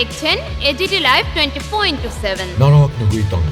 দেখছেন AGT live 24/7। নরক নুগুই তঙ্গ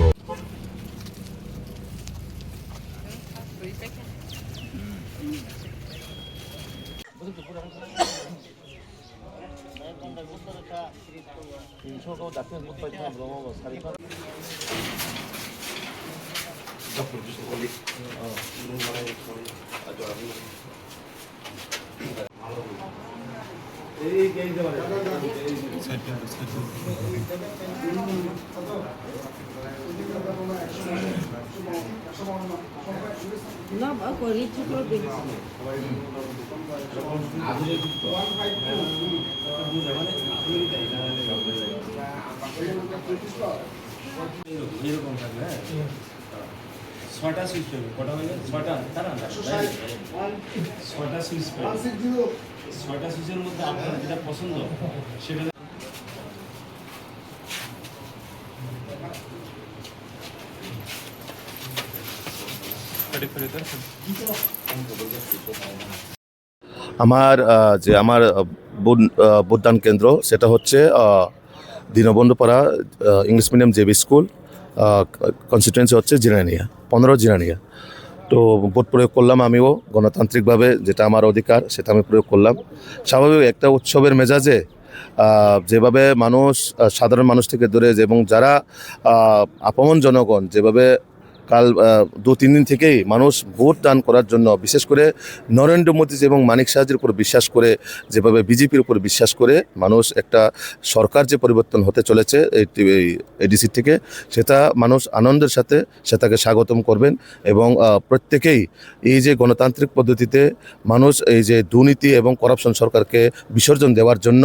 না বা করি ছোট দেখি এরকম থাকবে হ্যাঁ ছয়টা সুইচ পাবে কটা হয়ে ছয়টা তারা ছয়টা সুইচ পাবে ছয়টা সুইচের মধ্যে আপনার যেটা পছন্দ সেটা আমার ভোটদান কেন্দ্র সেটা হচ্ছে Dinabandhupara English medium JB school, constituency হচ্ছে জিরানিয়া 15 জিরানিয়া। তো ভোট প্রয়োগ করলাম আমিও গণতান্ত্রিকভাবে, যেটা আমার অধিকার সেটা আমি প্রয়োগ করলাম। স্বাভাবিক একটা উৎসবের মেজাজে যেভাবে মানুষ সাধারণ মানুষ থেকে ধরে এবং যারা আপমন জনগণ যেভাবে কাল 2-3 দিন থেকেই মানুষ ভোট দান করার জন্য, বিশেষ করে নরেন্দ্র মোদী এবং মানিক সাহাজির উপর বিশ্বাস করে, যেভাবে বিজেপির উপর বিশ্বাস করে মানুষ একটা সরকার যে পরিবর্তন হতে চলেছে এই এডিসি থেকে, সেটা মানুষ আনন্দের সাথে সেটাকে স্বাগতম করবেন। এবং প্রত্যেকেই এই যে গণতান্ত্রিক পদ্ধতিতে মানুষ এই যে দুর্নীতি এবং করাপশন সরকারকে বিসর্জন দেওয়ার জন্য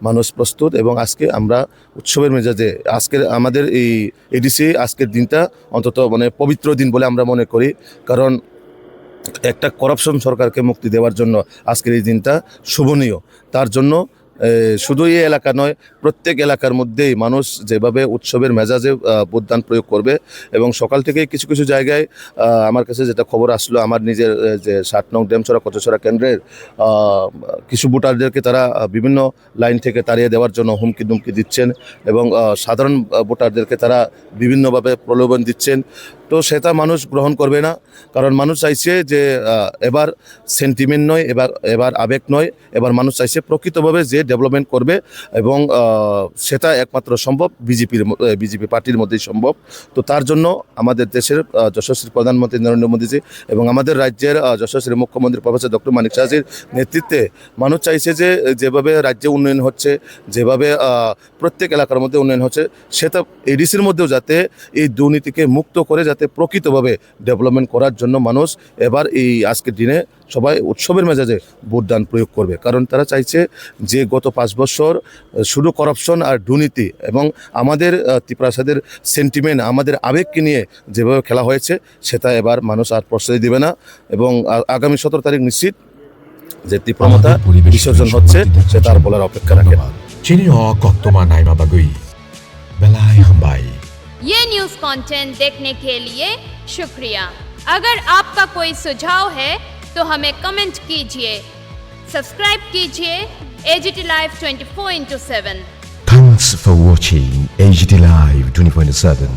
মানুষ প্রস্তুত। এবং আজকে আমরা উৎসবের মেজাজে আজকের আমাদের এই এডিসি আজকের দিনটা অন্তত মানে পবিত্র দিন বলে আমরা মনে করি, কারণ একটা করাপশন সরকারকে মুক্তি দেওয়ার জন্য আজকের এই দিনটা শুভনীয়। তার জন্য শুধু এই এলাকা নয়, প্রত্যেক এলাকার মধ্যেই মানুষ যেভাবে উৎসবের মেজাজে ভোটদান প্রয়োগ করবে। এবং সকাল থেকেই কিছু কিছু জায়গায় আমার কাছে যেটা খবর আসলো, আমার নিজের যে 7 নং ডেমছড়া কচছড়া কেন্দ্রের কিছু ভোটারদেরকে তারা বিভিন্ন লাইন থেকে তাড়িয়ে দেওয়ার জন্য হুমকি দুমকি দিচ্ছেন এবং সাধারণ ভোটারদেরকে তারা বিভিন্নভাবে প্রলোভন দিচ্ছেন। তো সেটা মানুষ গ্রহণ করবে না, কারণ মানুষ চাইছে যে এবার সেন্টিমেন্ট নয়, এবার আবেগ নয়, এবার মানুষ চাইছে প্রকৃতভাবে যে ডেভেলপমেন্ট করবে। এবং সেটা একমাত্র সম্ভব বিজেপি পার্টির মধ্যেই সম্ভব। তো তার জন্য আমাদের দেশের যশস্বী প্রধানমন্ত্রী নরেন্দ্র মোদীজি এবং আমাদের রাজ্যের যশস্বী মুখ্যমন্ত্রী প্রফেসর ডক্টর মানিক সাহাজির নেতৃত্বে মানুষ চাইছে যে যেভাবে রাজ্যে উন্নয়ন হচ্ছে, যেভাবে প্রত্যেক এলাকার মধ্যে উন্নয়ন হচ্ছে, সেটা এডিসির মধ্যেও যাতে এই দুর্নীতিকে মুক্ত করে যাতে প্রকৃতভাবে ডেভেলপমেন্ট করার জন্য মানুষ এবার এই আজকের দিনে সবাই উৎসবের মেজাজে ভোটদান প্রয়োগ করবে। কারণ তারা চাইছে যে গত 5 বছর শুধু করাপশন আর দুর্নীতি এবং আমাদের ত্রিপ্রাসাদের সেন্টিমেন্ট, আমাদের আবেগকে নিয়ে যেভাবে খেলা হয়েছে, সেটা এবার মানুষ আর প্রশ্রয় দেবে না। এবং আগামী 17 তারিখ নিশ্চিত যে ত্রিপ্রমতা বিসর্জন হচ্ছে, সেটা আর বলার অপেক্ষা রাখে না। চিনি কক্তমা নাইমা বাগুই বেলাই হামবাই। ये न्यूज़ कंटेंट देखने के लिए शुक्रिया। अगर आपका कोई सुझाव है तो हमें कमेंट कीजिए, सब्सक्राइब कीजिए AGT live 24/7। Thanks for watching AGT Live 24/7.